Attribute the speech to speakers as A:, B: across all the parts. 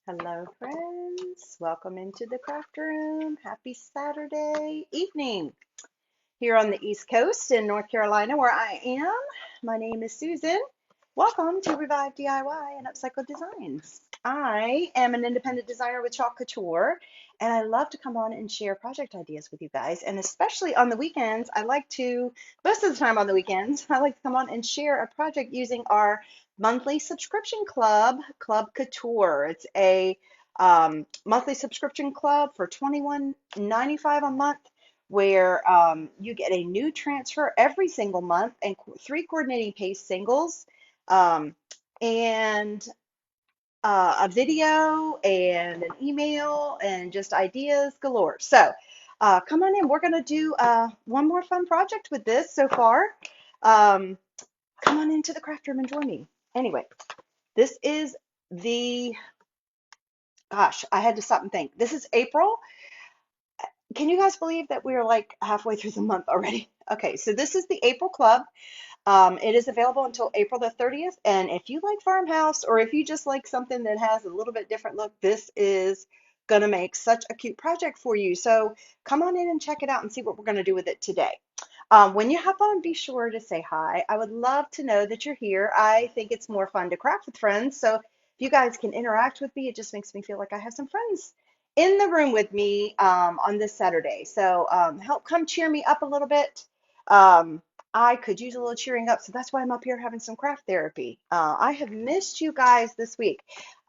A: Hello, friends. Welcome into the craft room. Happy Saturday evening here on the East Coast in North Carolina, where I am. My name is Susan. Welcome to Revive DIY and Upcycle Designs. I am an independent designer with COUTURE, and I love to come on and share project ideas with you guys. And especially on the weekends, most of the time on the weekends, I like to come on and share a project using our monthly subscription club, Club COUTURE. It's a monthly subscription club for $21.95 a month where you get a new transfer every single month and three coordinating paste singles, um, and a video and an email and just ideas galore. So come on in. We're going to do one more fun project with this so far. Um, Come on into the craft room and join me. Anyway, this is gosh, I had to stop and think. This is April. Can you guys believe that we're like halfway through the month already? Okay, so this is the April Club. It is available until April the 30th. And if you like farmhouse or if you just like something that has a little bit different look, this is going to make such a cute project for you. So come on in and check it out and see what we're going to do with it today. When you hop on, be sure to say hi. I would love to know that you're here. I think it's more fun to craft with friends. So if you guys can interact with me, it just makes me feel like I have some friends in the room with me on this Saturday. So help come cheer me up a little bit. Um, I could use a little cheering up, so that's why I'm up here having some craft therapy. I have missed you guys this week.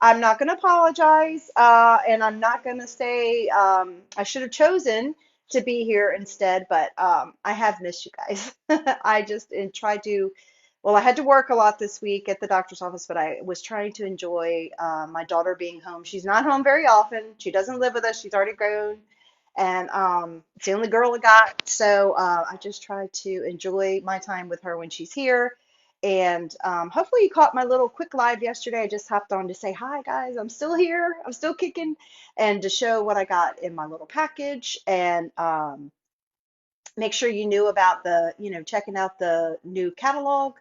A: I'm not going to apologize, and I'm not going to say I should have chosen to be here instead, but I have missed you guys. I just and tried to, well, I had to work a lot this week at the doctor's office, but I was trying to enjoy my daughter being home. She's not home very often. She doesn't live with us. She's already grown, and it's the only girl I got. So I just try to enjoy my time with her when she's here. And hopefully you caught my little quick live yesterday. I just hopped on to say, hi guys, I'm still here. I'm still kicking, and to show what I got in my little package and make sure you knew about checking out the new catalog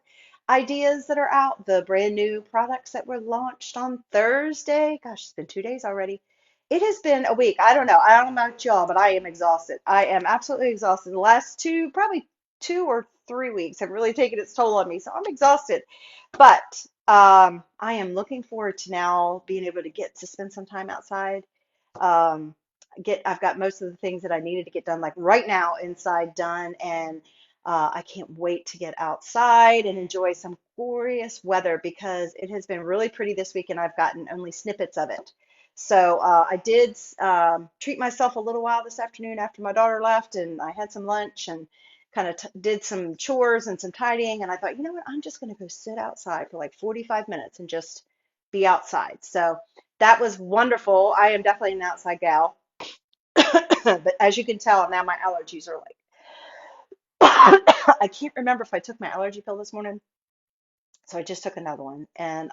A: ideas that are out, the brand new products that were launched on Thursday. Gosh, it's been 2 days already. It has been a week. I don't know. I don't know about y'all, but I am exhausted. I am absolutely exhausted. The last probably 2 or 3 weeks have really taken its toll on me. So I'm exhausted. But I am looking forward to now being able to get to spend some time outside. Um, I've got most of the things that I needed to get done like right now inside done, and I can't wait to get outside and enjoy some glorious weather because it has been really pretty this week and I've gotten only snippets of it. So I did treat myself a little while this afternoon after my daughter left, and I had some lunch and kind of did some chores and some tidying, and I thought, you know what, I'm just going to go sit outside for like 45 minutes and just be outside. So that was wonderful. I am definitely an outside gal. But as you can tell, now my allergies are like, I can't remember if I took my allergy pill this morning, so I just took another one. And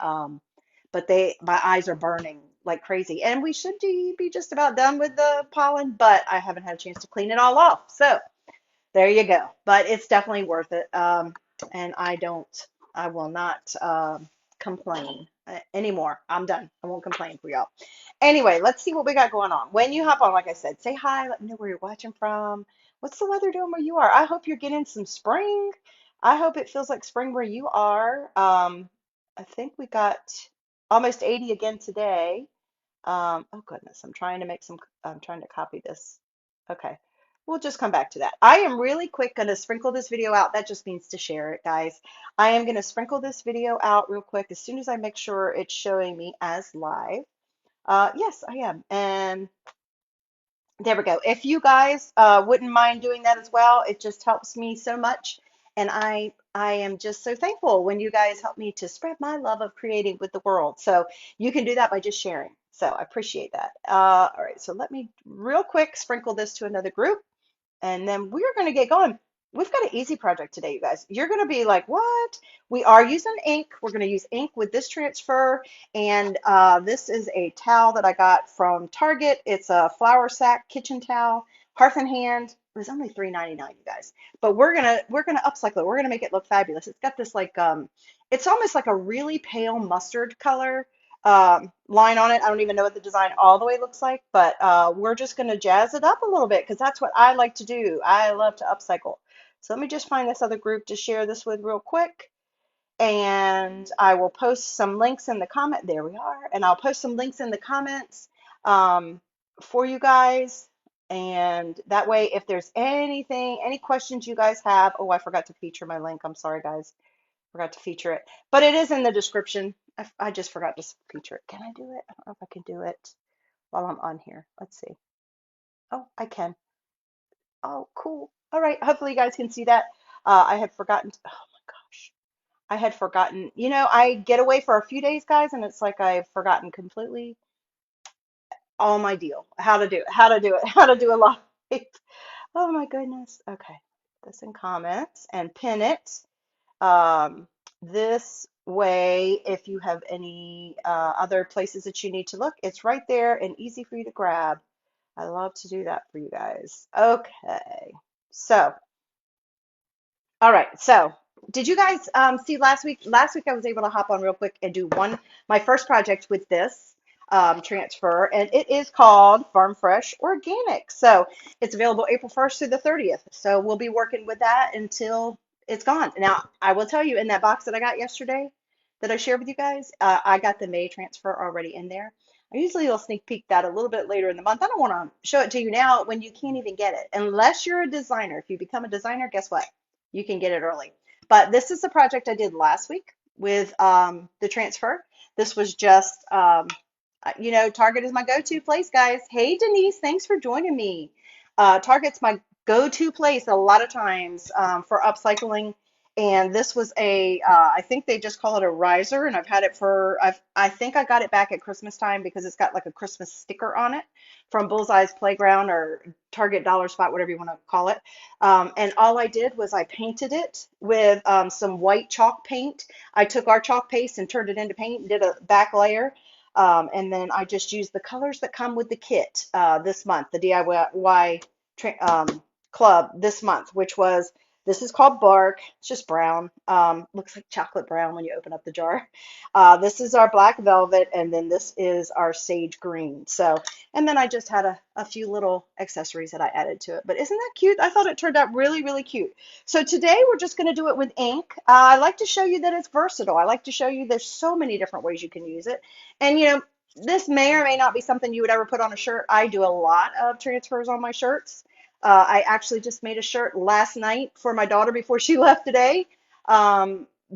A: but my eyes are burning like crazy. And we should be just about done with the pollen, but I haven't had a chance to clean it all off. So there you go. But it's definitely worth it. And I will not complain anymore. I'm done. I won't complain for y'all. Anyway, let's see what we got going on. When you hop on, like I said, say hi. Let me know where you're watching from. What's the weather doing where you are? I hope you're getting some spring. I hope it feels like spring where you are. I think we got almost 80 again today. Oh goodness, I'm trying to copy this. Okay, we'll just come back to that. I am really quick going to sprinkle this video out. That just means to share it, guys. I am going to sprinkle this video out real quick as soon as I make sure it's showing me as live. Yes, I am. And there we go. If you guys wouldn't mind doing that as well, it just helps me so much. And I am just so thankful when you guys help me to spread my love of creating with the world. So you can do that by just sharing. So I appreciate that. All right, so let me real quick sprinkle this to another group, and then we're going to get going. We've got an easy project today, you guys. You're going to be like, what? We are using ink. We're going to use ink with this transfer. And this is a towel that I got from Target. It's a flour sack kitchen towel, Hearth and Hand. It was only $3.99, you guys. But we're gonna upcycle it. We're gonna make it look fabulous. It's got this like it's almost like a really pale mustard color. line on it. I don't even know what the design all the way looks like, but we're just going to jazz it up a little bit because that's what I like to do. I love to upcycle. So let me just find this other group to share this with real quick. And I will post some links in the comment. There we are. And I'll post some links in the comments for you guys. And that way, if there's anything, any questions you guys have, oh, I forgot to feature my link. I'm sorry, guys. Forgot to feature it, but it is in the description. I just forgot to feature it. Can I do it? I don't know if I can do it while I'm on here. Let's see. Oh, I can. Oh, cool. All right. Hopefully you guys can see that. I had forgotten. Oh my gosh. I had forgotten. You know, I get away for a few days, guys, and it's like I've forgotten completely all my deal. How to do it. How to do it. How to do a live. Oh my goodness. Okay. This in comments and pin it. Um, this way, if you have any other places that you need to look, it's right there and easy for you to grab. I love to do that for you guys. Okay, so all right, so did you guys see last week? Last week I was able to hop on real quick and do my first project with this transfer, and it is called Farm Fresh Organic. So it's available April 1st through the 30th. So we'll be working with that until it's gone. Now, I will tell you, in that box that I got yesterday that I shared with you guys, I got the May transfer already in there. I usually will sneak peek that a little bit later in the month. I don't want to show it to you now when you can't even get it. Unless you're a designer. If you become a designer, guess what? You can get it early. But this is the project I did last week with the transfer. This was just, Target is my go-to place, guys. Hey, Denise, thanks for joining me. Target's my go-to place a lot of times for upcycling. And this was I think they just call it a riser, and I've had it I think I got it back at Christmas time because it's got like a Christmas sticker on it from Bullseye's Playground or Target Dollar Spot, whatever you want to call it. And all I did was I painted it with some white chalk paint. I took our chalk paste and turned it into paint and did a back layer. And then I just used the colors that come with the kit this month, the DIY club this month, which was this is called Bark. It's just brown. Looks like chocolate brown when you open up the jar. This is our black velvet, and then this is our sage green. So, and then I just had a few little accessories that I added to it. But isn't that cute? I thought it turned out really, really cute. So today we're just going to do it with ink. I like to show you that it's versatile. I like to show you there's so many different ways you can use it. And this may or may not be something you would ever put on a shirt. I do a lot of transfers on my shirts. I actually just made a shirt last night for my daughter before she left today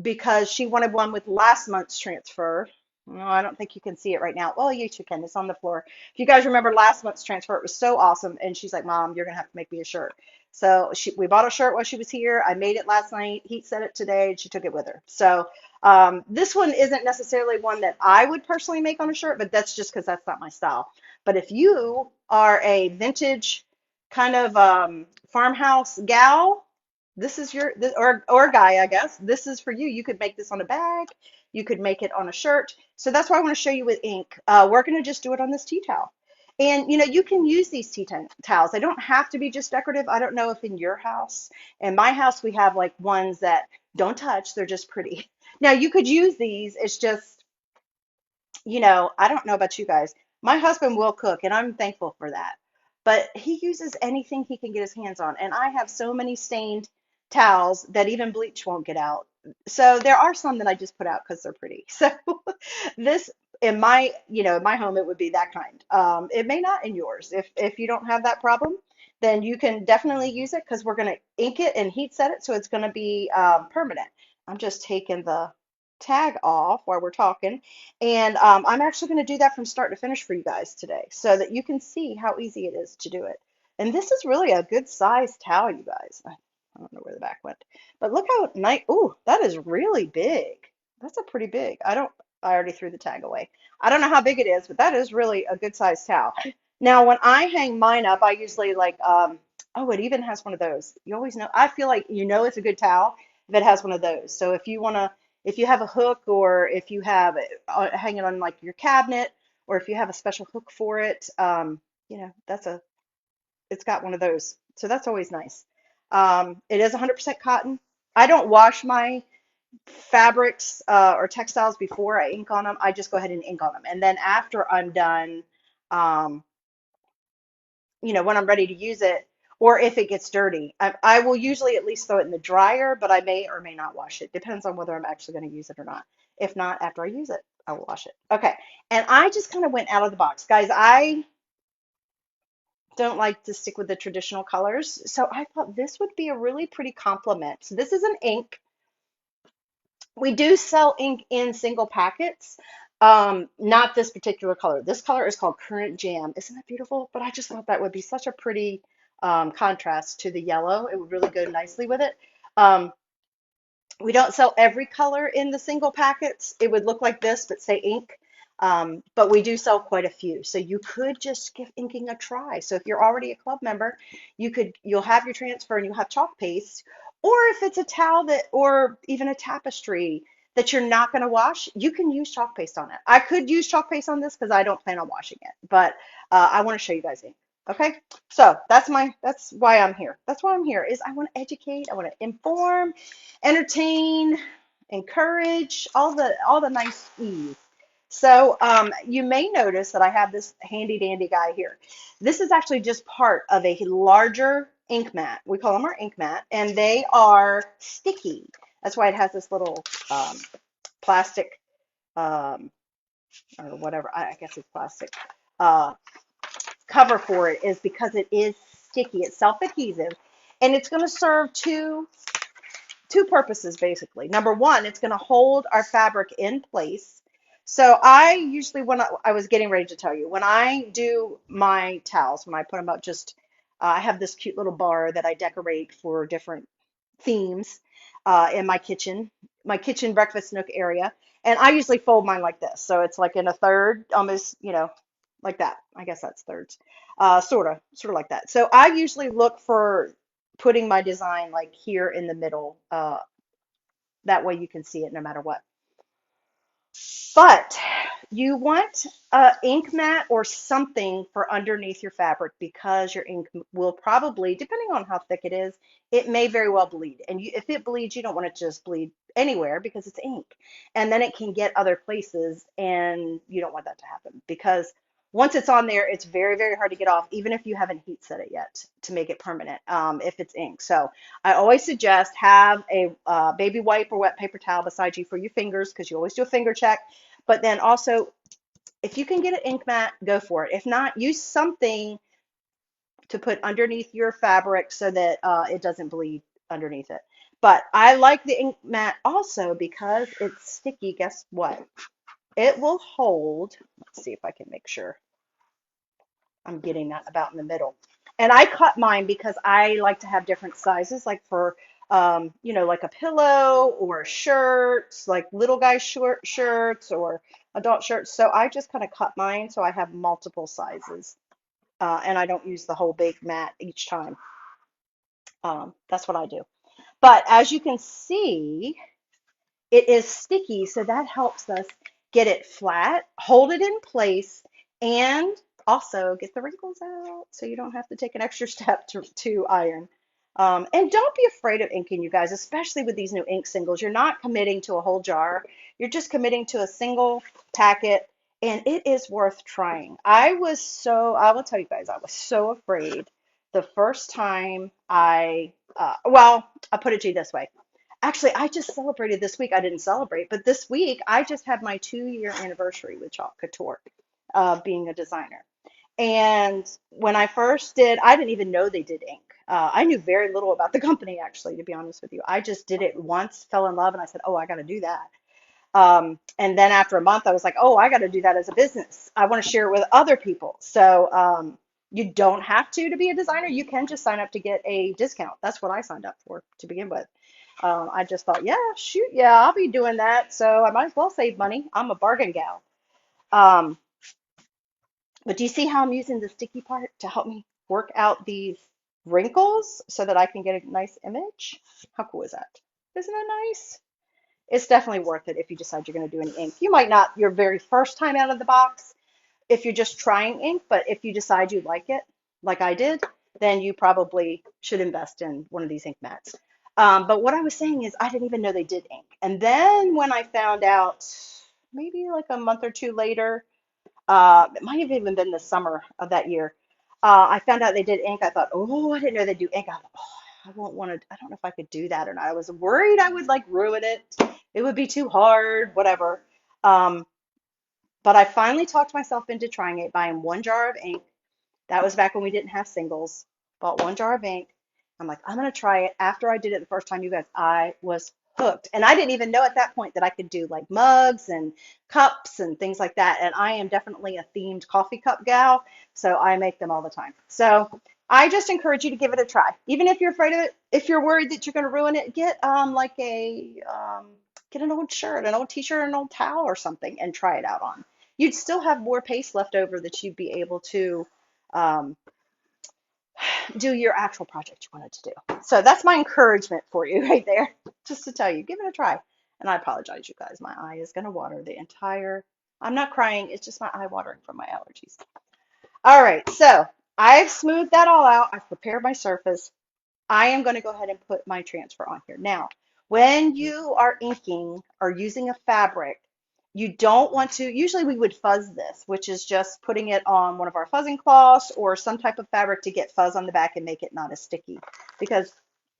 A: because she wanted one with last month's transfer. No, I don't think you can see it right now. Well, yes, you can. It's on the floor. If you guys remember last month's transfer, it was so awesome. And she's like, Mom, you're going to have to make me a shirt. So we bought a shirt while she was here. I made it last night. Heat set it today, and she took it with her. So this one isn't necessarily one that I would personally make on a shirt, but that's just because that's not my style. But if you are a vintage kind of farmhouse gal, this is or guy, I guess. This is for you. You could make this on a bag. You could make it on a shirt. So that's why I want to show you with ink. We're going to just do it on this tea towel. And you can use these towels. They don't have to be just decorative. I don't know if in your house, in my house, we have like ones that don't touch. They're just pretty. Now you could use these. It's just, I don't know about you guys. My husband will cook, and I'm thankful for that. But he uses anything he can get his hands on. And I have so many stained towels that even bleach won't get out. So there are some that I just put out because they're pretty. So this in my home, it would be that kind. It may not in yours. If you don't have that problem, then you can definitely use it because we're going to ink it and heat set it. So it's going to be permanent. I'm just taking the tag off while we're talking. And I'm actually going to do that from start to finish for you guys today so that you can see how easy it is to do it. And this is really a good size towel, you guys. I don't know where the back went, but look how nice. Ooh, that is really big. That's a pretty big. I already threw the tag away. I don't know how big it is, but that is really a good size towel. Now, when I hang mine up, I usually oh, it even has one of those. You always know, I feel like it's a good towel if it has one of those. So if you have a hook or if you have it hanging on like your cabinet or if you have a special hook for it, it's got one of those. So that's always nice. It is 100% cotton. I don't wash my fabrics or textiles before I ink on them, I just go ahead and ink on them. And then after I'm done, um, when I'm ready to use it, or if it gets dirty, I will usually at least throw it in the dryer, but I may or may not wash it. Depends on whether I'm actually going to use it or not. If not, after I use it, I will wash it. Okay. And I just kind of went out of the box. Guys, I don't like to stick with the traditional colors, so I thought this would be a really pretty complement. So this is an ink. We do sell ink in single packets. Not this particular color. This color is called Current Jam. Isn't that beautiful? But I just thought that would be such a pretty contrast to the yellow. It would really go nicely with it. Um, we don't sell every color in the single packets. It would look like this, but say ink. But we do sell quite a few. So you could just give inking a try. So if you're already a club member, you'll have your transfer and you'll have chalk paste. Or if it's a towel or even a tapestry that you're not going to wash, you can use chalk paste on it. I could use chalk paste on this because I don't plan on washing it, but I want to show you guys ink. Okay, so that's why I'm here. That's why I'm here is I want to educate, I want to inform, entertain, encourage, all the nice E's. So you may notice that I have this handy dandy guy here. This is actually just part of a larger ink mat. We call them our ink mat, and they are sticky. That's why it has this little plastic or whatever. I guess it's plastic uh, cover for it is because it is sticky. It's self-adhesive, and it's going to serve two purposes basically. Number one, it's going to hold our fabric in place. So I usually, when I was getting ready to tell you, when I do my towels, when I put them up, I have this cute little bar that I decorate for different themes in my kitchen breakfast nook area. And I usually fold mine like this. So it's like in a third, almost, like that. I guess that's thirds, sort of like that. So I usually look for putting my design like here in the middle. That way you can see it no matter what. But you want a ink mat or something for underneath your fabric because your ink will probably, depending on how thick it is, it may very well bleed. And if it bleeds, you don't want it to just bleed anywhere because it's ink. And then it can get other places, and you don't want that to happen because once it's on there, it's very, very hard to get off, even if you haven't heat set it yet to make it permanent, if it's ink. So I always suggest have a baby wipe or wet paper towel beside you for your fingers because you always do a finger check. But then also, if you can get an ink mat, go for it. If not, use something to put underneath your fabric so that it doesn't bleed underneath it. But I like the ink mat also because it's sticky. Guess what? It will hold. Let's see if I can make sure I'm getting that about in the middle. And I cut mine because I like to have different sizes, like for, like a pillow or shirts, like little guy shirts or adult shirts. So I just kind of cut mine so I have multiple sizes. And I don't use the whole big mat each time. That's what I do. But as you can see, it is sticky, so that helps us get it flat, hold it in place, and also get the wrinkles out so you don't have to take an extra step to iron. And don't be afraid of inking, you guys, especially with these new ink singles. You're not committing to a whole jar. You're just committing to a single packet, and it is worth trying. I will tell you guys, I was so afraid the first time I'll put it to you this way. Actually, I just celebrated this week. I didn't celebrate, but this week I just had my 2-year anniversary with COUTURE, being a designer. And when I first did, I didn't even know they did ink. I knew very little about the company, actually, to be honest with you. I just did it once, fell in love, and I said, oh, I got to do that. And then after a month, I was like, oh, I got to do that as a business. I want to share it with other people. So you don't have to be a designer. You can just sign up to get a discount. That's what I signed up for to begin with. I just thought, yeah, shoot, yeah, I'll be doing that. So I might as well save money. I'm a bargain gal. Um, but do you see how I'm using the sticky part to help me work out these wrinkles so that I can get a nice image? How cool is that? Isn't that nice? It's definitely worth it if you decide you're going to do any ink. You might not your very first time out of the box if you're just trying ink, but if you decide you like it, like I did, then you probably should invest in one of these ink mats. But what I was saying is I didn't even know they did ink. And then when I found out, maybe like a month or two later, it might have even been the summer of that year, I found out they did ink. I thought, oh, I didn't know they do ink. I thought, oh, I won't want to, I don't know if I could do that or not. I was worried I would like ruin it. It would be too hard, whatever. Um, but I finally talked myself into trying it, buying one jar of ink. That was back when we didn't have singles. Bought one jar of ink. I'm like, I'm gonna try it. After I did it the first time, you guys, I was hooked. And I didn't even know at that point that I could do like mugs and cups and things like that. And I am definitely a themed coffee cup gal, so I make them all the time. So I just encourage you to give it a try. Even if you're afraid of it, if you're worried that you're gonna ruin it, get an old shirt, an old t-shirt, an old towel or something and try it out on. You'd still have more paste left over that you'd be able to um, do your actual project you wanted to do. So that's my encouragement for you right there, just to tell you, give it a try. And I apologize, you guys. My eye is going to water the entire, I'm not crying. It's just my eye watering from my allergies. All right. So I've smoothed that all out. I've prepared my surface. I am going to go ahead and put my transfer on here. Now, when you are inking or using a fabric, you don't want to, usually we would fuzz this, which is just putting it on one of our fuzzing cloths or some type of fabric to get fuzz on the back and make it not as sticky because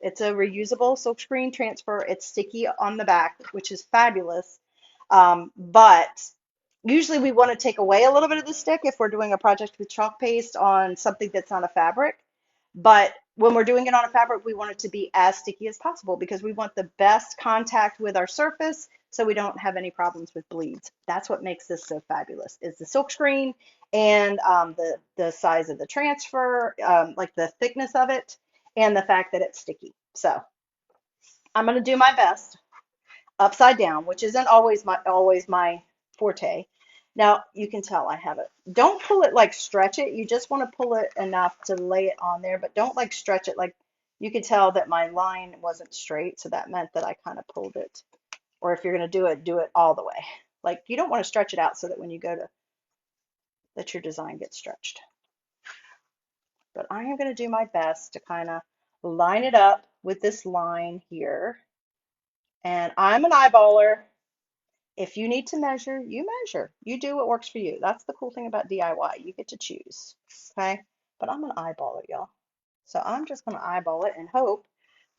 A: it's a reusable silkscreen transfer. It's sticky on the back, which is fabulous. But usually we want to take away a little bit of the stick if we're doing a project with chalk paste on something that's not a fabric. But when we're doing it on a fabric, we want it to be as sticky as possible because we want the best contact with our surface so we don't have any problems with bleeds. That's what makes this so fabulous is the silk screen and the size of the transfer, like the thickness of it, and the fact that it's sticky. So I'm going to do my best upside down, which isn't always my forte. Now you can tell I have it. Don't pull it like stretch it. You just want to pull it enough to lay it on there, but don't like stretch it like you could tell that my line wasn't straight, so that meant that I kind of pulled it. Or if you're going to do it all the way. Like you don't want to stretch it out so that when you go to that your design gets stretched. But I am going to do my best to kind of line it up with this line here. And I'm an eyeballer. If you need to measure, you measure. You do what works for you. That's the cool thing about DIY. You get to choose. Okay? But I'm going to eyeball it, y'all. So I'm just going to eyeball it and hope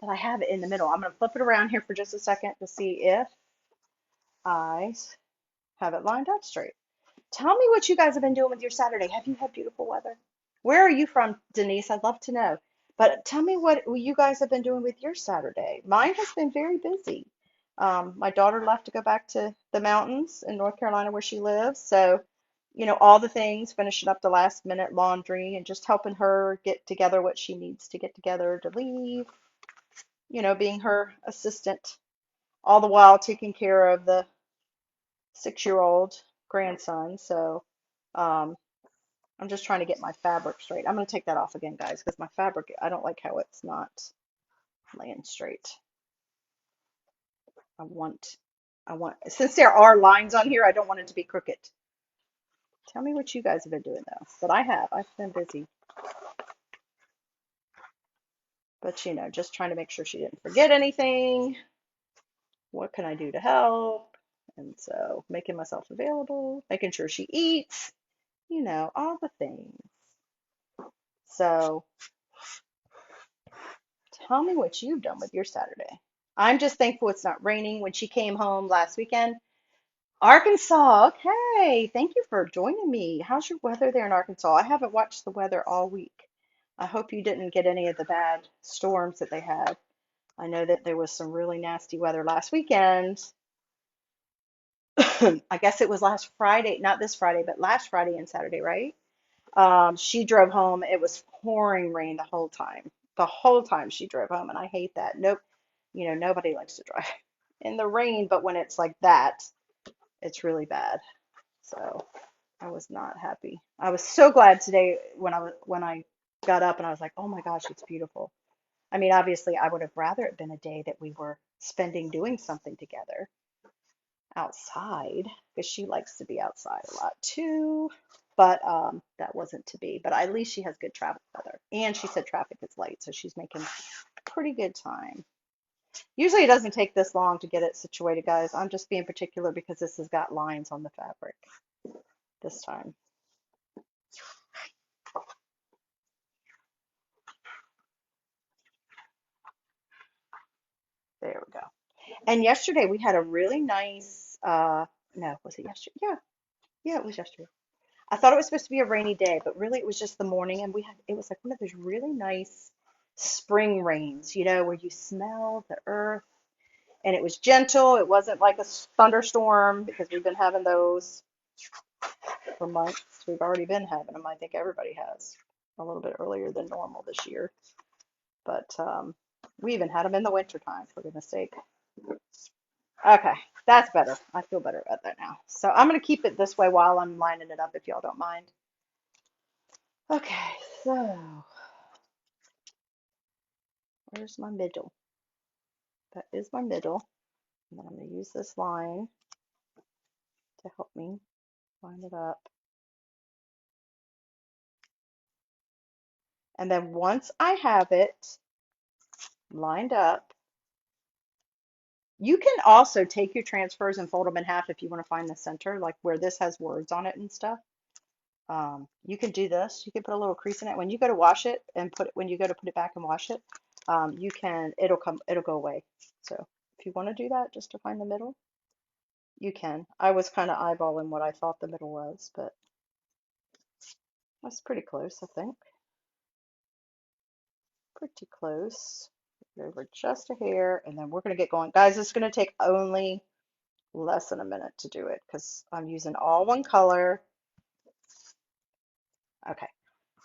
A: that I have it in the middle. I'm going to flip it around here for just a second to see if I have it lined up straight. Tell me what you guys have been doing with your Saturday. Have you had beautiful weather? Where are you from, Denise? I'd love to know. But tell me what you guys have been doing with your Saturday. Mine has been very busy. My daughter left to go back to the mountains in North Carolina where she lives. So, all the things, finishing up the last minute laundry and just helping her get together what she needs to get together to leave, being her assistant, all the while taking care of the 6-year-old grandson. So, um, I'm just trying to get my fabric straight. I'm going to take that off again, guys, because my fabric, I don't like how it's not laying straight. I want, since there are lines on here, I don't want it to be crooked. Tell me what you guys have been doing though. But I've been busy. But just trying to make sure she didn't forget anything. What can I do to help? And so making myself available, making sure she eats, all the things. So tell me what you've done with your Saturday. I'm just thankful it's not raining. When she came home last weekend, Arkansas, okay. Thank you for joining me. How's your weather there in Arkansas? I haven't watched the weather all week. I hope you didn't get any of the bad storms that they had. I know that there was some really nasty weather last weekend. I guess it was last Friday, not this Friday, but last Friday and Saturday, right? She drove home. It was pouring rain the whole time. The whole time she drove home, and I hate that. Nope, nobody likes to drive in the rain, but when it's like that, it's really bad. So I was not happy. I was so glad today when I got up and I was like, oh my gosh, it's beautiful. I mean, obviously, I would have rather it been a day that we were spending doing something together outside because she likes to be outside a lot too. But that wasn't to be. But at least she has good traffic weather. And she said traffic is light, so she's making pretty good time. Usually it doesn't take this long to get it situated, guys. I'm just being particular because this has got lines on the fabric this time. There we go. And yesterday we had a really nice, no, was it yesterday? Yeah, yeah, it was yesterday. I thought it was supposed to be a rainy day, but really it was just the morning, and it was like one of those really nice spring rains, where you smell the earth, and it was gentle. It wasn't like a thunderstorm because we've been having those for months. We've already been having them. I think everybody has a little bit earlier than normal this year, but we even had them in the wintertime, for goodness sake. Okay, that's better. I feel better about that now. So I'm going to keep it this way while I'm lining it up, if y'all don't mind. Okay, so where's my middle? That is my middle. And then I'm going to use this line to help me line it up. And then once I have it lined up, you can also take your transfers and fold them in half if you want to find the center, like where this has words on it and stuff. You can do this. You can put a little crease in it. When you go to wash it and when you go to put it back and wash it, it'll go away. So if you want to do that just to find the middle, you can. I was kind of eyeballing what I thought the middle was, but that's pretty close, I think. Pretty close. Over just a hair, and then we're going to get going. Guys, it's going to take only less than a minute to do it because I'm using all one color. Okay.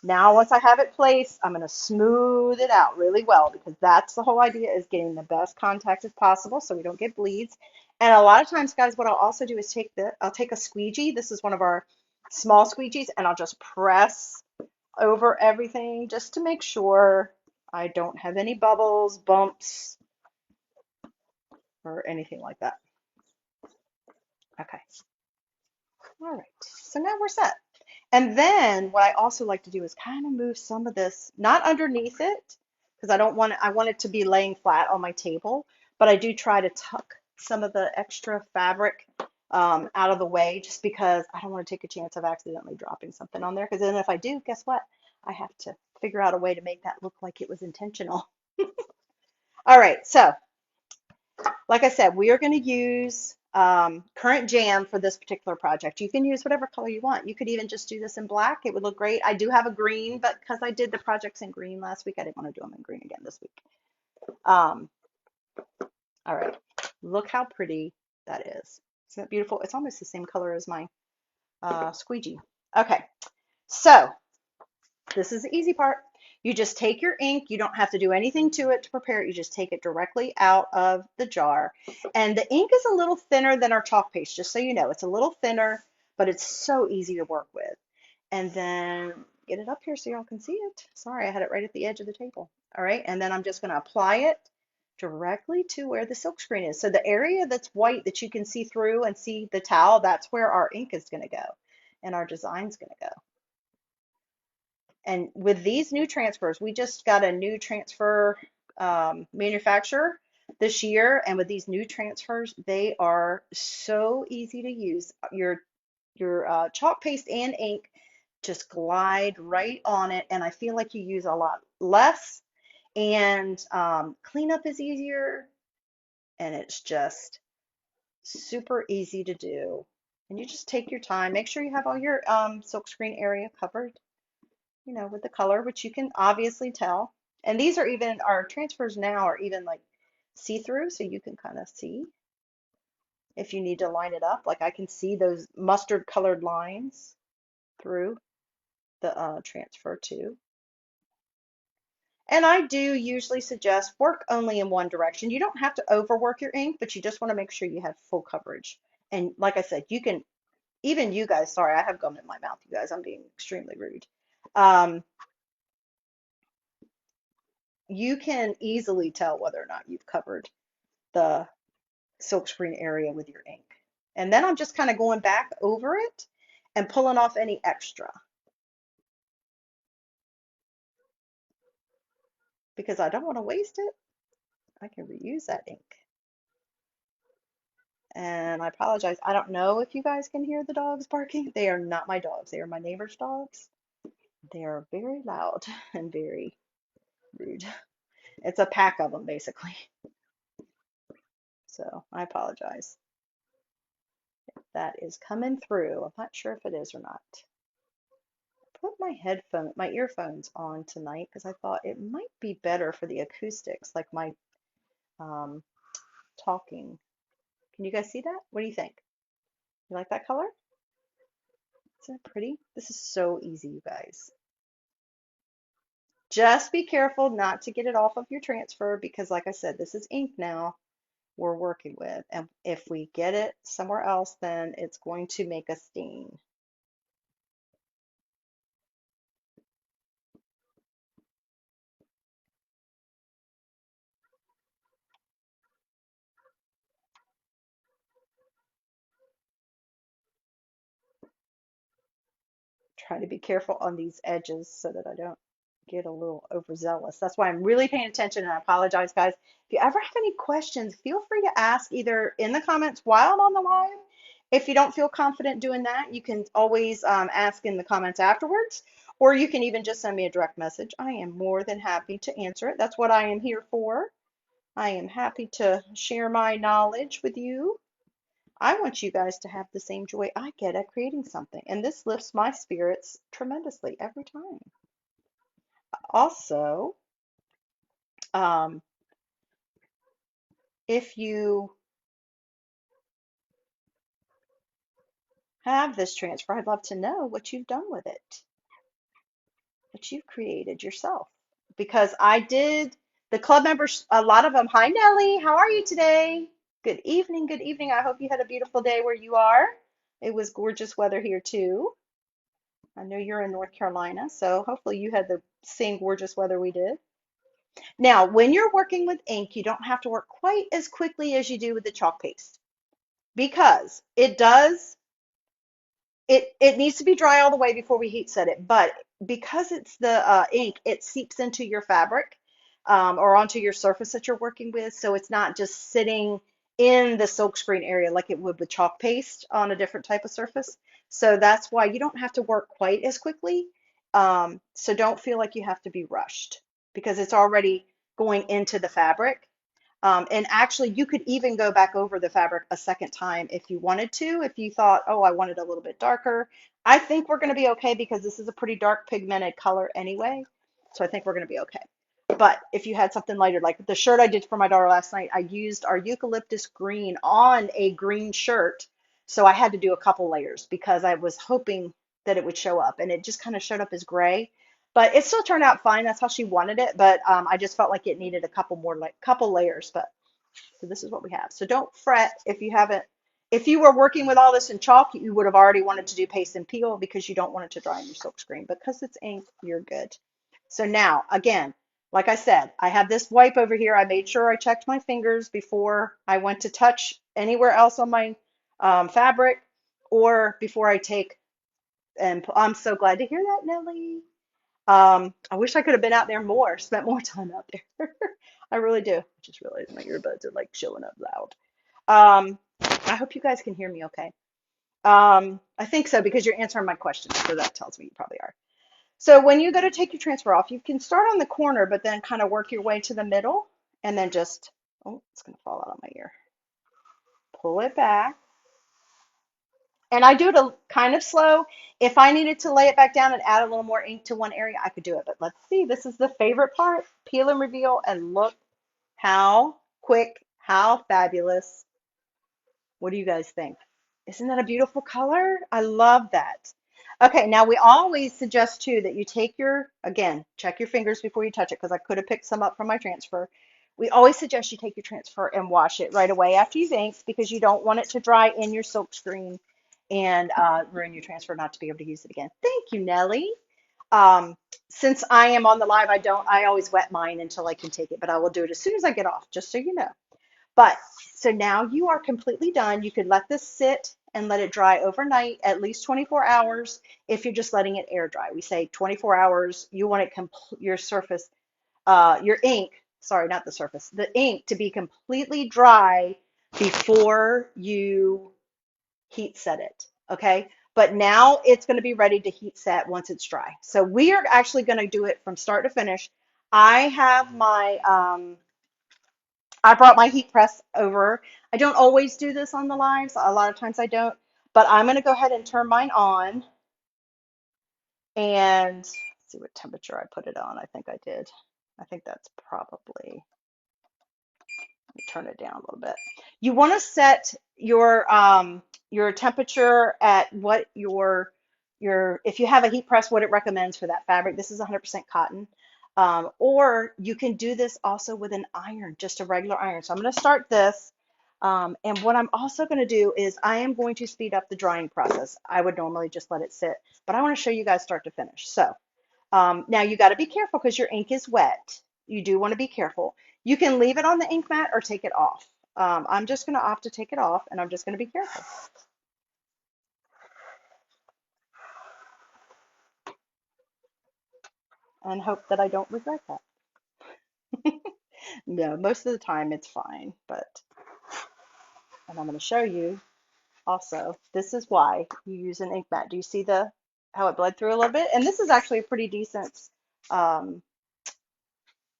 A: Now, once I have it placed, I'm going to smooth it out really well because that's the whole idea, is getting the best contact as possible so we don't get bleeds. And a lot of times, guys, what I'll also do is I'll take a squeegee. This is one of our small squeegees, and I'll just press over everything just to make sure I don't have any bubbles, bumps, or anything like that. Okay. All right. So now we're set. And then what I also like to do is kind of move some of this, not underneath it, because I want it to be laying flat on my table, but I do try to tuck some of the extra fabric out of the way just because I don't want to take a chance of accidentally dropping something on there. Because then if I do, guess what? I have to figure out a way to make that look like it was intentional. All right, so like I said, we are going to use current jam for this particular project. You can use whatever color you want. You could even just do this in black. It would look great. I do have a green, but because I did the projects in green last week, I didn't want to do them in green again this week. All right, look how pretty that is. Isn't that beautiful? It's almost the same color as my squeegee. Okay, so this is the easy part. You just take your ink. You don't have to do anything to it to prepare it. You just take it directly out of the jar. And the ink is a little thinner than our chalk paste, just so you know. It's a little thinner, but it's so easy to work with. And then get it up here so y'all can see it. Sorry, I had it right at the edge of the table. All right, and then I'm just going to apply it directly to where the silk screen is. So the area that's white that you can see through and see the towel, that's where our ink is going to go and our design's going to go. And with these new transfers, we just got a new transfer manufacturer this year. And with these new transfers, they are so easy to use. Your chalk paste and ink just glide right on it. And I feel like you use a lot less. And cleanup is easier. And it's just super easy to do. And you just take your time. Make sure you have all your silkscreen area covered, with the color, which you can obviously tell. And these are even, our transfers now are even like see-through, so you can kind of see if you need to line it up. Like I can see those mustard colored lines through the transfer too. And I do usually suggest work only in one direction. You don't have to overwork your ink, but you just want to make sure you have full coverage. And like I said, you can, even you guys, sorry, I have gum in my mouth, you guys, I'm being extremely rude. You can easily tell whether or not you've covered the silkscreen area with your ink. And then I'm just kind of going back over it and pulling off any extra because I don't want to waste it. I can reuse that ink. And I apologize. I don't know if you guys can hear the dogs barking. They are not my dogs. They are my neighbor's dogs. They are very loud and very rude. It's a pack of them, basically. So I apologize. That is coming through. I'm not sure if it is or not. I put my earphones on tonight because I thought it might be better for the acoustics, like my um, talking. Can you guys see that? What do you think? You like that color? Isn't it pretty? This is so easy, you guys. Just be careful not to get it off of your transfer because, like I said, this is ink now we're working with. And if we get it somewhere else, then it's going to make a stain. Try to be careful on these edges so that I don't get a little overzealous. That's why I'm really paying attention, and I apologize, guys. If you ever have any questions, feel free to ask either in the comments while I'm on the live. If you don't feel confident doing that, you can always ask in the comments afterwards, or you can even just send me a direct message. I am more than happy to answer it. That's what I am here for. I am happy to share my knowledge with you. I want you guys to have the same joy I get at creating something, and this lifts my spirits tremendously every time. Also, um, if you have this transfer, I'd love to know what you've done with it, what you've created yourself. Because I did, the club members, a lot of them, hi Nellie, how are you today? Good evening, good evening. I hope you had a beautiful day where you are. It was gorgeous weather here too. I know you're in North Carolina, so hopefully you had the same gorgeous weather we did. Now, when you're working with ink, you don't have to work quite as quickly as you do with the chalk paste because it needs to be dry all the way before we heat set it, but because it's the ink, it seeps into your fabric or onto your surface that you're working with, so it's not just sitting in the silkscreen area like it would with chalk paste on a different type of surface. So that's why you don't have to work quite as quickly. So don't feel like you have to be rushed because it's already going into the fabric. And actually, you could even go back over the fabric a second time if you wanted to, if you thought, oh, I want it a little bit darker. I think we're going to be okay because this is a pretty dark pigmented color anyway. So I think we're going to be okay. But if you had something lighter, like the shirt I did for my daughter last night, I used our eucalyptus green on a green shirt. So I had to do a couple layers because I was hoping that it would show up, and it just kind of showed up as gray. But it still turned out fine. That's how she wanted it. But I just felt like it needed a couple more, like couple layers. But so this is what we have. So don't fret if you haven't, if you were working with all this in chalk, you would have already wanted to do paste and peel because you don't want it to dry in your silk screen. Because it's ink, you're good. So now, again, like I said, I have this wipe over here. I made sure I checked my fingers before I went to touch anywhere else on my fabric or before I take, and I'm so glad to hear that, Nellie. I wish I could have been out there more, spent more time out there. I really do. I just realized my earbuds are like showing up loud. I hope you guys can hear me okay. I think so because you're answering my questions, so that tells me you probably are. So when you go to take your transfer off, you can start on the corner, but then kind of work your way to the middle and then just, oh, it's going to fall out of my ear. Pull it back. And I do it a kind of slow. If I needed to lay it back down and add a little more ink to one area, I could do it. But let's see, this is the favorite part. Peel and reveal, and look how quick, how fabulous. What do you guys think? Isn't that a beautiful color? I love that. Okay, now we always suggest too that you take your, again, check your fingers before you touch it because I could have picked some up from my transfer. We always suggest you take your transfer and wash it right away after you've inked because you don't want it to dry in your silk screen and ruin your transfer not to be able to use it again. Thank you, Nellie. Since I am on the live, I always wet mine until I can take it, but I will do it as soon as I get off, just so you know. But so now you are completely done. You could let this sit and let it dry overnight, at least 24 hours if you're just letting it air dry. We say 24 hours, you want it your surface, your ink sorry, not the surface, the ink to be completely dry before you heat set it. Okay. But now it's going to be ready to heat set once it's dry. So we are actually going to do it from start to finish. I have my, I brought my heat press over. I don't always do this on the lives. A lot of times I don't, but I'm going to go ahead and turn mine on and see what temperature I put it on. I think I did. I think that's probably, let me turn it down a little bit. You want to set your temperature at what your if you have a heat press, what it recommends for that fabric. This is 100% cotton. Or you can do this also with an iron, just a regular iron. So I'm going to start this. And what I'm also going to do is I am going to speed up the drying process. I would normally just let it sit, but I want to show you guys start to finish. So now you got to be careful because your ink is wet. You do want to be careful. You can leave it on the ink mat or take it off. I'm just going to opt to take it off, and I'm just going to be careful and hope that I don't regret that. No, most of the time it's fine, but, and I'm going to show you also, this is why you use an ink mat. Do you see the how it bled through a little bit? And this is actually a um,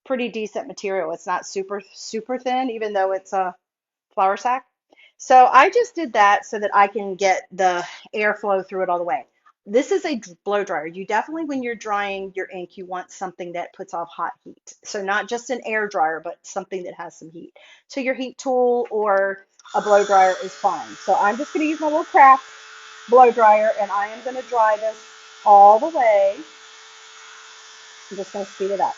A: pretty decent material. It's not super thin, even though it's a flour sack. So I just did that so that I can get the airflow through it all the way. This is a blow dryer. You definitely, when you're drying your ink, you want something that puts off hot heat. So not just an air dryer, but something that has some heat. So your heat tool or a blow dryer is fine. So I'm just going to use my little craft blow dryer, and I am going to dry this all the way. I'm just going to speed it up.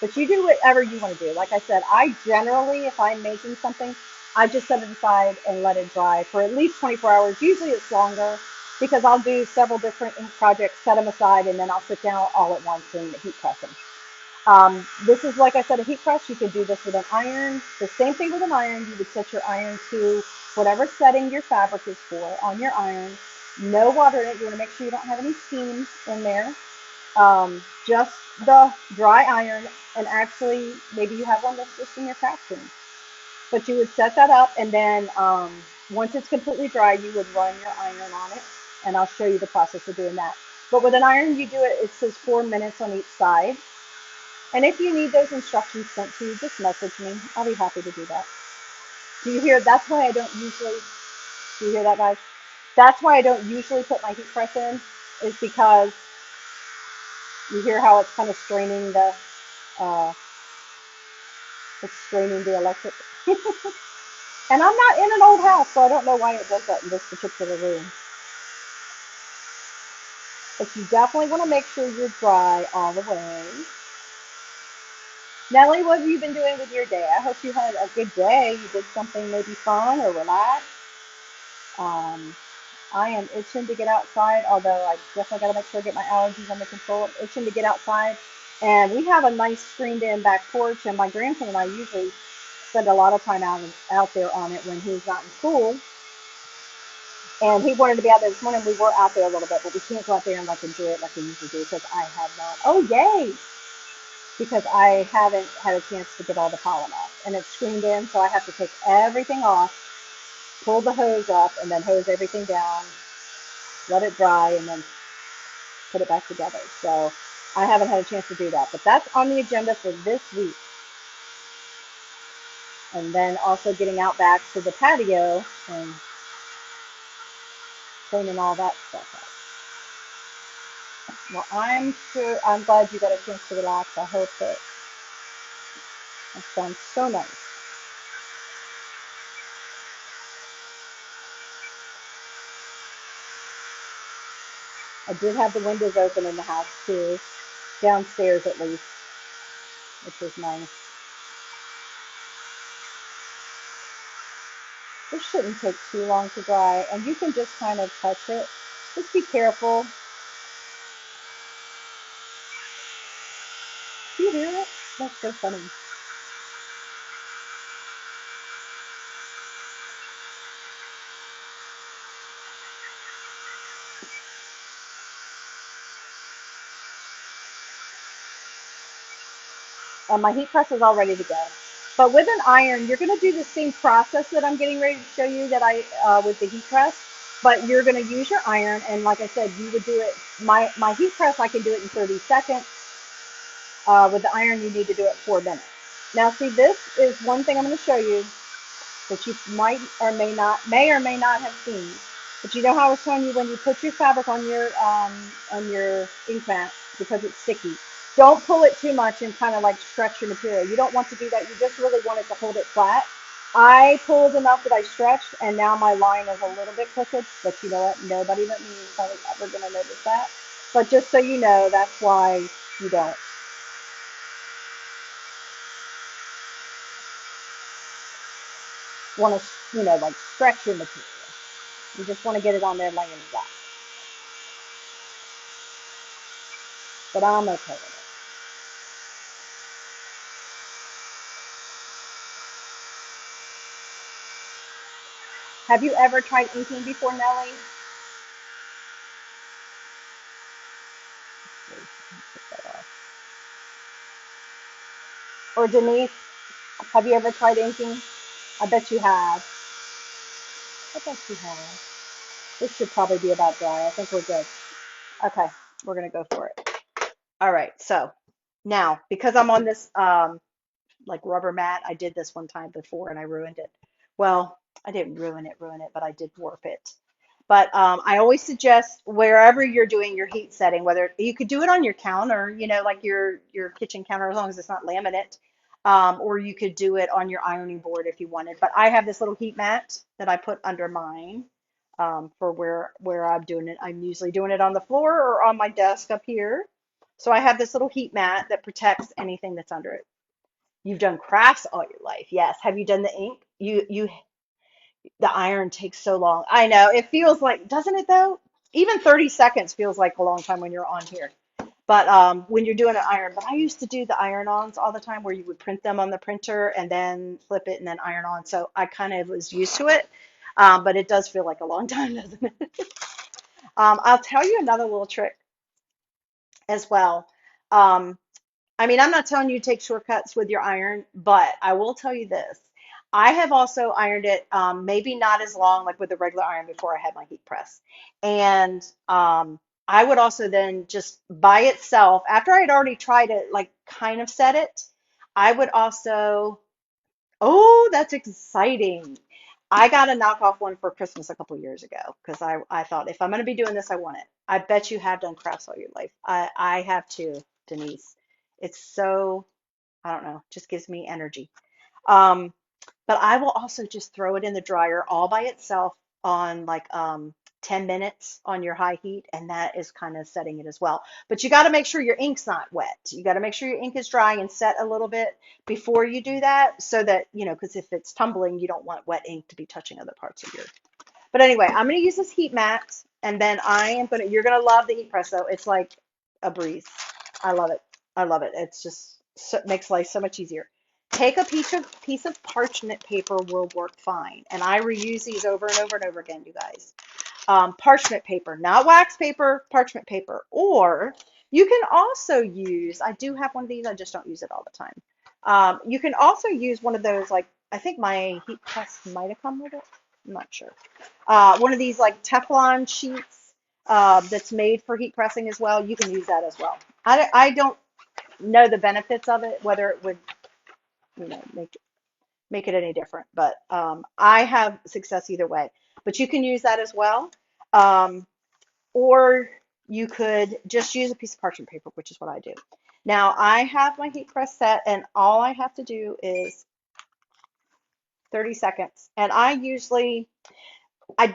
A: But you do whatever you want to do. Like I said, I generally, if I'm making something, I just set it aside and let it dry for at least 24 hours. Usually it's longer because I'll do several different ink projects, set them aside, and then I'll sit down all at once and heat press them. This is, like I said, a heat press. You can do this with an iron. The same thing with an iron. You would set your iron to whatever setting your fabric is for on your iron. No water in it. You want to make sure you don't have any steam in there. Just the dry iron, and actually maybe you have one that's just in your craft room. But you would set that up, and then once it's completely dry, you would run your iron on it, and I'll show you the process of doing that. But with an iron, you do it, it says 4 minutes on each side. And if you need those instructions sent to you, just message me. I'll be happy to do that. Do you hear? That's why I don't usually, do you hear that, guys? That's why I don't usually put my heat press in, is because you hear how it's kind of straining uh, it's straining the electric. And I'm not in an old house, so I don't know why it does that in this particular room. But you definitely want to make sure you're dry all the way. Nellie, what have you been doing with your day? I hope you had a good day. You did something maybe fun or relaxed. Um, I am itching to get outside, although I definitely got to make sure I get my allergies under control. I'm itching to get outside. And we have a nice screened-in back porch, and my grandson and I usually spend a lot of time out there on it when he's not in school. And he wanted to be out there this morning. We were out there a little bit, but we can't go out there and like enjoy it like we usually do because I have not. Oh, yay! Because I haven't had a chance to get all the pollen off. And it's screened in, so I have to take everything off, pull the hose up, and then hose everything down, let it dry, and then put it back together. So I haven't had a chance to do that. But that's on the agenda for this week. And then also getting out back to the patio and cleaning all that stuff up. Well, I'm glad you got a chance to relax. I hope that sounds so nice. I did have the windows open in the house too, downstairs at least, which was nice. This shouldn't take too long to dry, and you can just kind of touch it. Just be careful. Do you hear it? That's so funny. and my heat press is all ready to go. But with an iron, you're going to do the same process that I'm getting ready to show you that I with the heat press, but you're going to use your iron, and like I said, you would do it. My heat press, I can do it in 30 seconds. With the iron, you need to do it 4 minutes. Now, see, this is one thing I'm going to show you that you may or may not have seen. But you know how I was showing you when you put your fabric on your ink mat because it's sticky. Don't pull it too much and kind of like stretch your material. You don't want to do that. You just really want it to hold it flat. I pulled enough that I stretched, and now my line is a little bit crooked. But you know what? Nobody but me is probably ever going to notice that. But just so you know, that's why you don't want to, like stretch your material. You just want to get it on there laying flat. But I'm okay with it. Have you ever tried inking before, Nellie? Or Denise, have you ever tried inking? I bet you have. I bet you have. This should probably be about dry. I think we're good. Okay, we're gonna go for it. All right, so now because I'm on this like rubber mat, I did this one time before and I ruined it. Well, I didn't ruin it, but I did warp it. But I always suggest wherever you're doing your heat setting, whether you could do it on your counter, like your kitchen counter, as long as it's not laminate, or you could do it on your ironing board if you wanted. But I have this little heat mat that I put under mine for where I'm doing it. I'm usually doing it on the floor or on my desk up here. So I have this little heat mat that protects anything that's under it. You've done crafts all your life, yes. Have you done the ink? The iron takes so long. I know. It feels like, doesn't it though? Even 30 seconds feels like a long time when you're on here. But when you're doing an iron, but I used to do the iron-ons all the time where you would print them on the printer and then flip it and then iron on. So I kind of was used to it. But it does feel like a long time, doesn't it? I'll tell you another little trick as well. Um, I mean, I'm not telling you to take shortcuts with your iron, but I will tell you this. I have also ironed it, maybe not as long like with the regular iron before I had my heat press. And I would also then just by itself, after I had already tried it, like kind of set it, I would also, oh, that's exciting. I got a knockoff one for Christmas a couple years ago because I thought if I'm going to be doing this, I want it. I bet you have done crafts all your life. I have too, Denise. It's so, I don't know, just gives me energy. Um, but I will also just throw it in the dryer all by itself on like 10 minutes on your high heat, and that is kind of setting it as well. But you got to make sure your ink's not wet. You got to make sure your ink is dry and set a little bit before you do that so that, because if it's tumbling, you don't want wet ink to be touching other parts of your. But anyway, I'm going to use this heat mat, and then you're going to love the heat press though. It's like a breeze. I love it. I love it. It's just makes life so much easier. Take a piece of parchment paper will work fine. And I reuse these over and over and over again, you guys. Parchment paper, not wax paper, parchment paper. Or you can also use, I do have one of these, I just don't use it all the time. You can also use one of those, like, I think my heat press might have come with it. I'm not sure. One of these like Teflon sheets that's made for heat pressing as well. You can use that as well. I don't know the benefits of it, whether it would, make it any different, but I have success either way. But you can use that as well. Um, or you could just use a piece of parchment paper, which is what I do. Now I have my heat press set, and all I have to do is 30 seconds. And I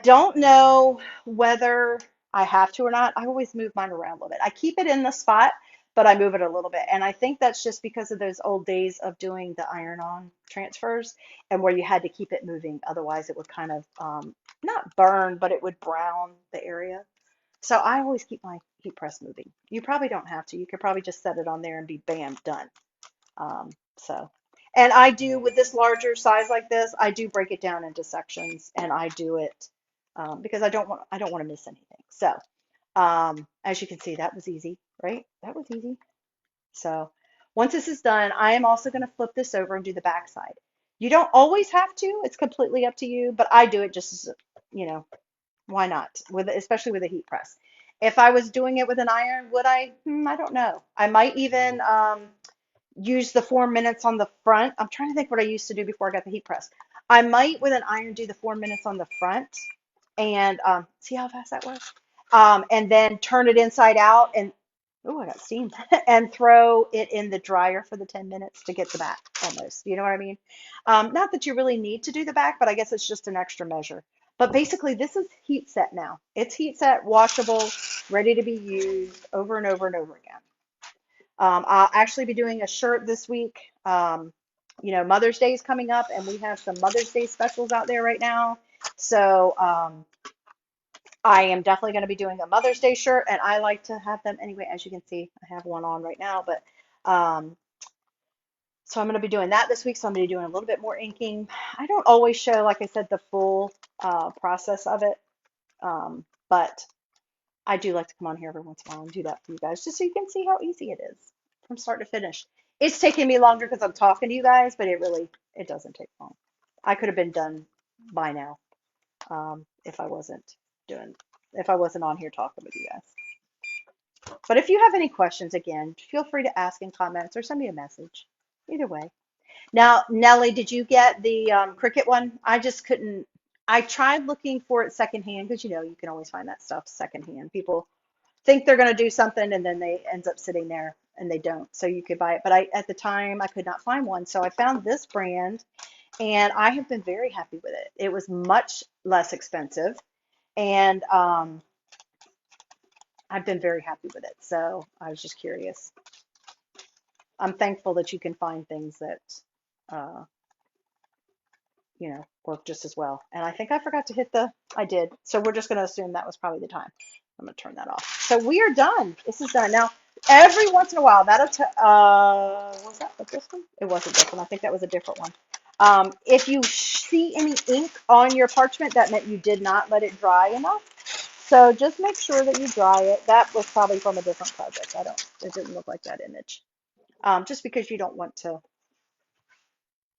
A: don't know whether I have to or not. I always move mine around a little bit. I keep it in the spot, but I move it a little bit. And I think that's just because of those old days of doing the iron-on transfers and where you had to keep it moving. Otherwise, it would kind of not burn, but it would brown the area. So I always keep my heat press moving. You probably don't have to. You could probably just set it on there and be bam, done. So, and I do with this larger size like this, I do break it down into sections, and I do it because I don't want to miss anything. So, as you can see, that was easy, right? That was easy. So, Once this is done, I am also going to flip this over and do the back side. You don't always have to, it's completely up to you, but I do it just as, you know, why not? With especially with a heat press. If I was doing it with an iron, would I? I don't know. I might even use the 4 minutes on the front. I'm trying to think what I used to do before I got the heat press. I might with an iron do the 4 minutes on the front and see how fast that was. And then turn it inside out and oh, I got steam and throw it in the dryer for the 10 minutes to get the back almost. You know what I mean? Not that you really need to do the back, but I guess it's just an extra measure. But basically, this is heat set now. It's heat set, washable, ready to be used over and over and over again. I'll actually be doing a shirt this week. You know, Mother's Day is coming up, and we have some Mother's Day specials out there right now. So I am definitely going to be doing a Mother's Day shirt, and I like to have them anyway. As you can see, I have one on right now, but so I'm going to be doing that this week. So I'm going to be doing a little bit more inking. I don't always show, like I said, the full process of it, but I do like to come on here every once in a while and do that for you guys, just so you can see how easy it is from start to finish. It's taking me longer because I'm talking to you guys, but it doesn't take long. I could have been done by now if I wasn't on here talking with you guys. But if you have any questions, again, feel free to ask in comments or send me a message. Either way. Now, Nellie, did you get the Cricut one? I just couldn't. I tried looking for it secondhand because you know you can always find that stuff secondhand. People think they're going to do something and then they ends up sitting there and they don't. So you could buy it. But at the time I could not find one. So I found this brand and I have been very happy with it. It was much less expensive and I've been very happy with it. So I was just curious. I'm thankful that you can find things that, uh, you know, work just as well. And I think I forgot to hit I did. So we're just going to assume that was probably the time. I'm going to turn that off. So we are done. This is done. Now, every once in a while, was that this one? It wasn't this one. I think that was a different one. If you see any ink on your parchment, that meant you did not let it dry enough. So just make sure that you dry it. That was probably from a different project. It didn't look like that image. Just because you don't want to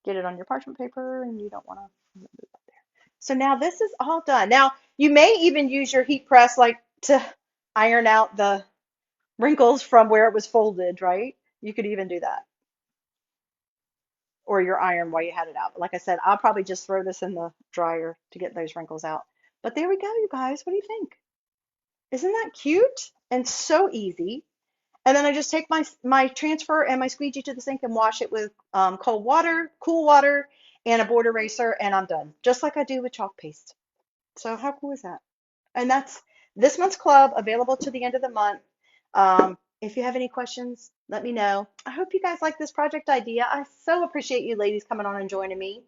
A: get it on your parchment paper and you don't want to move that there. So now this is all done. Now you may even use your heat press like to iron out the wrinkles from where it was folded, right? You could even do that. Or your iron while you had it out. But like I said, I'll probably just throw this in the dryer to get those wrinkles out. But there we go, you guys. What do you think? Isn't that cute and so easy? And then I just take my transfer and my squeegee to the sink and wash it with cold water, cool water, and a board eraser, and I'm done. Just like I do with chalk paste. So how cool is that? And that's this month's club, available to the end of the month. If you have any questions, let me know. I hope you guys like this project idea. I so appreciate you ladies coming on and joining me.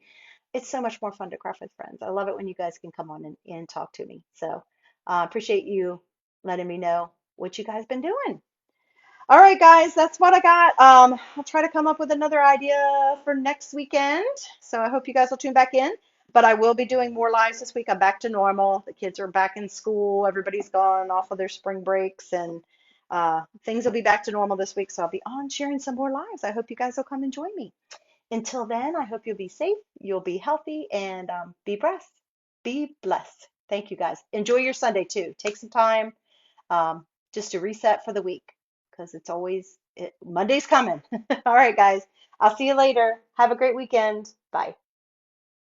A: It's so much more fun to craft with friends. I love it when you guys can come on and talk to me. So appreciate you letting me know what you guys been doing. All right, guys, that's what I got. I'll try to come up with another idea for next weekend. So I hope you guys will tune back in. But I will be doing more lives this week. I'm back to normal. The kids are back in school. Everybody's gone off of their spring breaks, and things will be back to normal this week. So I'll be on sharing some more lives. I hope you guys will come and join me. Until then, I hope you'll be safe, you'll be healthy, and be blessed. Be blessed. Thank you, guys. Enjoy your Sunday too. Take some time just to reset for the week because Monday's coming. All right, guys. I'll see you later. Have a great weekend. Bye.